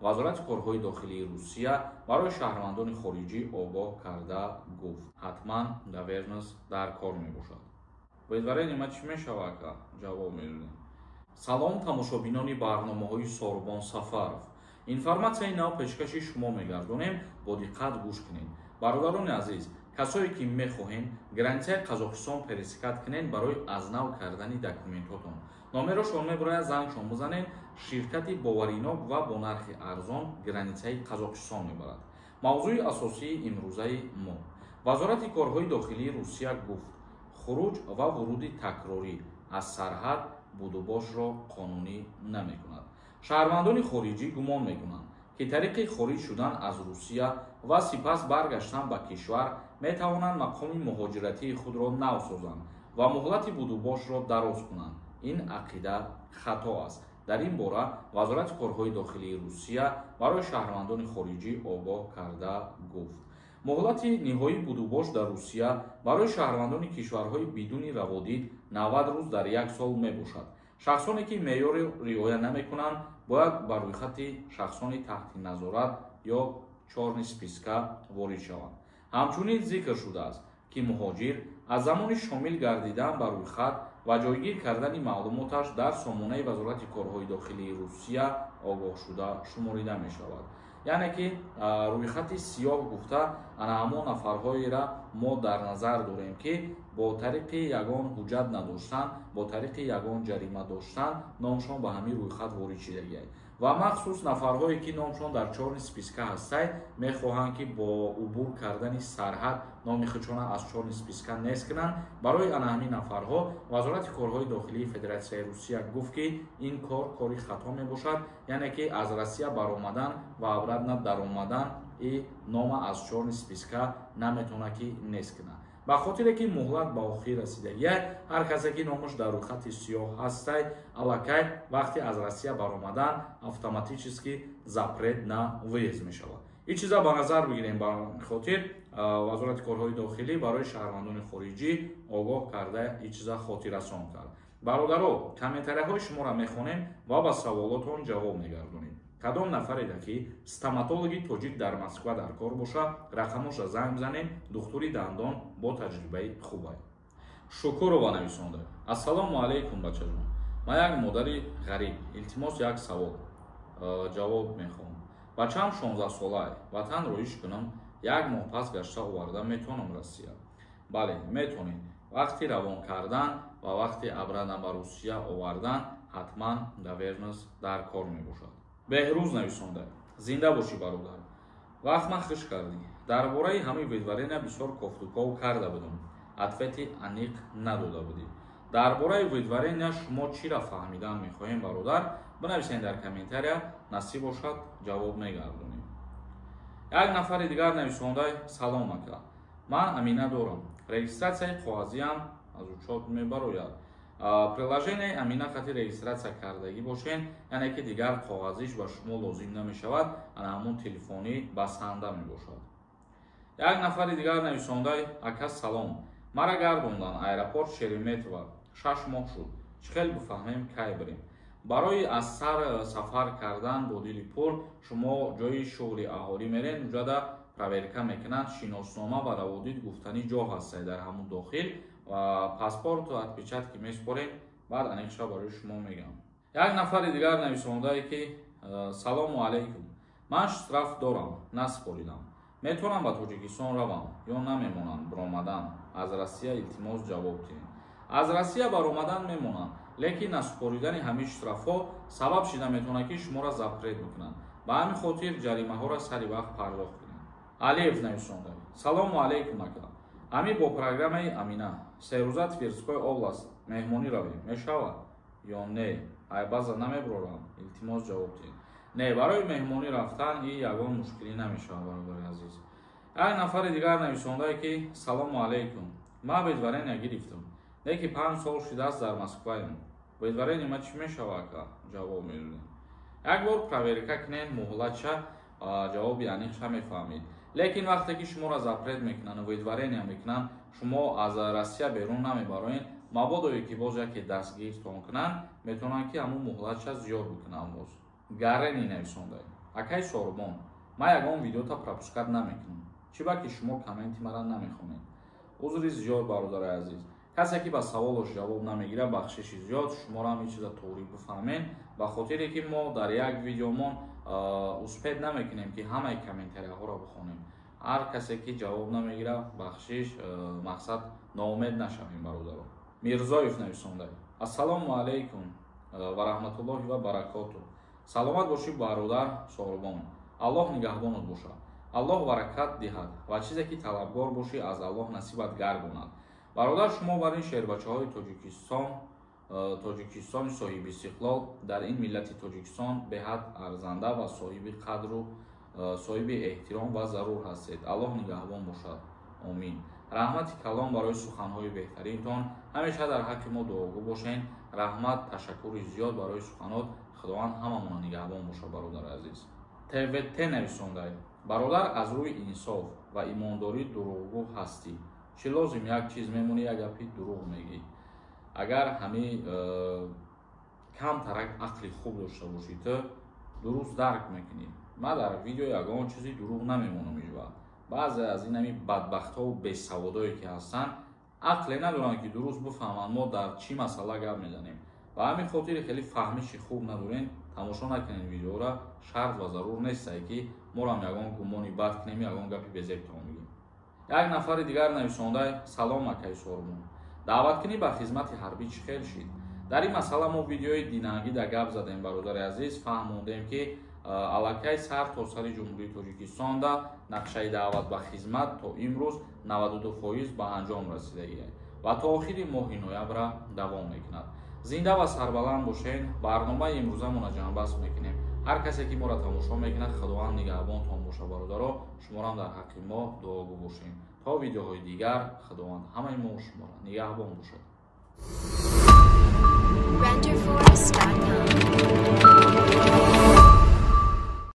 вазорати корҳои дохилии Русия барои шаҳрвандони хориҷӣ огоҳ карда гуфт ҳатман гавернес дар кор мебошад. Боидвараи нима чӣ мешавад ка ҷавоб медодем. Салом тамошобинони барномаҳои Сорбон Сафаров. Информатсияи нав пешкаши шумо мегардонем, бо диққат гӯш кунед. Бародарони азиз, касое ки мехоҳед границаи Қазоқистон пересекат кунед барои аз нав кардани документотон, номерошон мебарояд зангшон бизанед, ширкати боваринок ва бо нархи арзон границаи Қазоқистон мебарад. мавзӯи асосии имрӯзаи мо. Вазорати корҳои дохилии Русия гуфт хуруҷ ва вуруди такрорӣ аз сарҳад будубошро қонунӣ намекунад. Шаҳрвандони хориҷӣ гумон мекунанд ки тариқи хориҷ шудан аз Русия ва сипас баргаштан ба кишвар метавонанд мақоми муҳоҷиратии худро нав созанд ва муҳлати будубошро дароз кунанд. Ин ақида хато аст. Дар ин бора вазорати корҳои дохилии Русия барои шаҳрвандони хориҷӣ огоҳ карда гуфт муҳлати ниҳоии будубош дар Русия барои шаҳрвандони кишварҳои бидуни раводид 90 рӯз дар як сол мебошад. шахсоне ки меъёри риоя намекунанд бояд ба рӯйхати шахсони таҳти назорат ё чорни списка ворид шаванд. ҳамчунин зикр шудааст ки муҳоҷир аз замони шомил гардидан ба рӯйхат ва ҷойгир кардани маълумоташ дар сомонаи вазорати корҳои дохилии Русия огоҳшуда шуморида мешавад. яъне ки рӯйхати сиёҳ гуфта ана ҳамон нафарҳоеро мо дар назар дорем ки бо тариқи ягон ҳуҷҷат надоштан, бо тариқи ягон ҷарима доштан номшон ба ҳамин рӯйхат ворид шудагиянд ва махсус нафарҳое ки номшон дар чорни списка ҳастанд мехоҳанд ки бо убур кардани сарҳад номи худшона аз чорни списка нест кунанд. барои ана ҳамин нафарҳо вазорати корҳои дохилии Федератсияи Русия гуфт ки ин кори хато мебошад, яъне ки аз Россия баромадан ва обратно даромадан и нома аз чорни списка наметавонад ки нест кунад. ба хотире ки муҳлат ба охир расидагияд, ҳар касе ки номаш дар рӯйхати сиёҳ ҳастад аллакай вақти аз Россия баромадан автоматически запрет на выезд мешавад. ин чиза ба назар бигирем. ба хотир вазорати корҳои дохилӣ барои шаҳрвандони хориҷӣ огоҳ карда ин чиза хотиррасон кард. бародаро, комментарияҳои шуморо мехонем ва ба саволотон ҷавоб мегардонем. кадом нафареда ки стоматологи тоҷик дар Москва дар кор бошад, рақамошро занг бизанем, духтури дандон бо таҷрибаи хуб аст. Шукурова нависонда. Ассалому алайкум бачаҷон. ман як модари ғариб, илтимос як савол ҷавоб мехоҳам. бачаам 16 сола ватан роиш кунам, як моҳ пас гашта оварда метавонам Россия? бале, метавонед. вақти равон кардан ва вақти обратно ба Русия овардан ҳатман гавернес дар кор мебошад. Беҳрӯз нависонда. Зинда бошӣ бародар. вақтма хуш кардӣ. дар бораи ҳамин видварена бисёр кофтуков карда будам. ответи аниқ надода будӣ. дар бораи видварена шумо чиро фаҳмидан мехоҳем бародар? бинависед дар комментария, насиб бошад ҷавоб мегардонем. як нафари дигар нависонда. Салом ака. ман амина дорам. регистратсияи қоғазиам аз учет мебарояд. приложение амина хати регистратсия кардагӣ бошед, яъне ки дигар қоғазиш ба шумо лозим намешавад, ана ҳамон телефонӣ басанда мебошад. як нафари дигар нависонда. ака салом. мара гардонданд аэропорт Шереметова 6 моҳ шуд. чӣ хел бифаҳмем кай бирем? барои аз сар сафар кардан бо дили пур шумо ҷои шуғли аҳолӣ меред, уҷада проверка мекунанд, шиноснома ва раводид гуфтани ҷо ҳастад дар ҳамон дохил ва паспорт ва отпечатки меспоред, баъд аниқша барои шумо мегам. як нафари дигар нависондаe ки салому алайкум. ман штраф дорам, наспоридам. метавонам ба Тоҷикистон равам ё намемонам баромадан? аз Россия илтимос ҷавоб диҳед. аз Россия баромадан мемонанд, лекин наспоридани ҳамин штрафҳо сабаб шуда метавонад ки шуморо запрет мекунанд. ба ҳамин хотир ҷаримаҳоро сари вақт пардохт кунед. алиев нависонда. салому алайкум ака. ҳамин бо программаи амина серӯза Тверской област меҳмонӣ равем мешавад ё не? айбаза намеброрам, илтимос ҷавоб диҳед. не, барои меҳмонӣ рафтан ин ягон мушкилӣ намешавад бародари азиз. як нафари дигар нависондаe ки салому алайкум. ман видварения гирифтам, леки 5 сол шудааст дар Москваем. видварени ма чӣ мешавад ака? ҷавоб медодем. як бор проверка кунед, муҳлатша ҷавоби аниқша мефаҳмед. лекин вақте ки шуморо запрет мекунанд, видварения мекунанд, шумо аз Россия берун намебароед, мабодо ки боз яке дастгиртон кунанд, метавонанд ки ҳамун муҳлатша зиёд бикунанд. боз гарени нависондаe. акай Сорбон, ман ягон видеота пропускат намекунам. Чӣ ба ки шумо комменти мара намехонед. узри зиёд бародари азиз. касе ки ба саволош ҷавоб намегирад бахшиши зиёд, шуморо ҳам чиза то'г'ри бифаҳмед, ба хотире ки мо дар як видеомон успед намекунем ки ҳамаи комментарияҳоро бихонем. ҳар касе ки ҷавоб намегирад бахшиш, мақсад ноумед нашавем бародаро. Мирзоев нависонда. Ассалому алайкум ва раҳматуллоҳи ва баракоту. Саломат бошӣ бародар Сорбон. Аллоҳ нигаҳбонат бошад. Аллоҳ баракат диҳад ва чизе ки талабгор бошӣ аз Аллоҳ насибат гардонад. бародар шумо бар ин шеърбачаҳои тоҷикистони соҳиби истиқлол дар ин миллати Тоҷикистон беҳад арзанда ва соҳиби қадру соҳиби эҳтиром ва зарур ҳастед. Аллоҳ нигаҳбон бошад. Омин. раҳмати калон барои суханҳои беҳтаринтон. ҳамеша дар ҳаққи мо дуогӯ бошед. раҳмат, ташаккури зиёд барои суханот. худованд ҳамамонро нигаҳбон бошад бародар азиз. ТВТ нависондаед. бародар аз рӯи инсоф ва имондорӣ дурӯғгӯ ҳастӣ. чӣ лозим як чиз мемонӣ, як гапи дурӯғ мегӣ. агар ҳамин камтарак ақли хуб дошта бошӣ, ту дуруст дарк мекунӣ. ман дар видео ягон чизи дурӯғ намемонам ҳеҷвақт. баъзе аз ин ҳамин бадбахтҳо бесаводое ки ҳастанд, ақле надоранд ки дуруст бифаҳманд мо дар чӣ масъала гап мезанем. ба ҳамин хотире хеле фаҳмиши хуб надорем, тамошо накунед видеоро. шарт ва зарур нестае ки морам ягон гумони бад кунем, ягон гапи безебтон мегӯем. як нафари дигар нависонда. Салом акай Сорбон. даъваткунӣ ба хизмати ҳарбӣ чӣ хел шид? дар ин масъала мо видеои динангида гап задем бародари азиз, фаҳмондем ки аллакай сар то сари ҷумҳурии Тоҷикистонда нақшаи даъват ба хизмат то имрӯз 92% ба анҷом расидагӣ ва то охири моҳи ноябра давом мекунад. зинда ва сарбаланд бошед. барномаи имрӯзамона ҷамъбаст мекунем. ҳар касе ки моро тамошо мекунад, худованд нигаҳбонтон бошад бародаро. шуморам дар ҳаққи мо дуогӯ бошем. то видеоҳои дигар, худованд ҳамаи мо шуморо нигаҳбон бошад.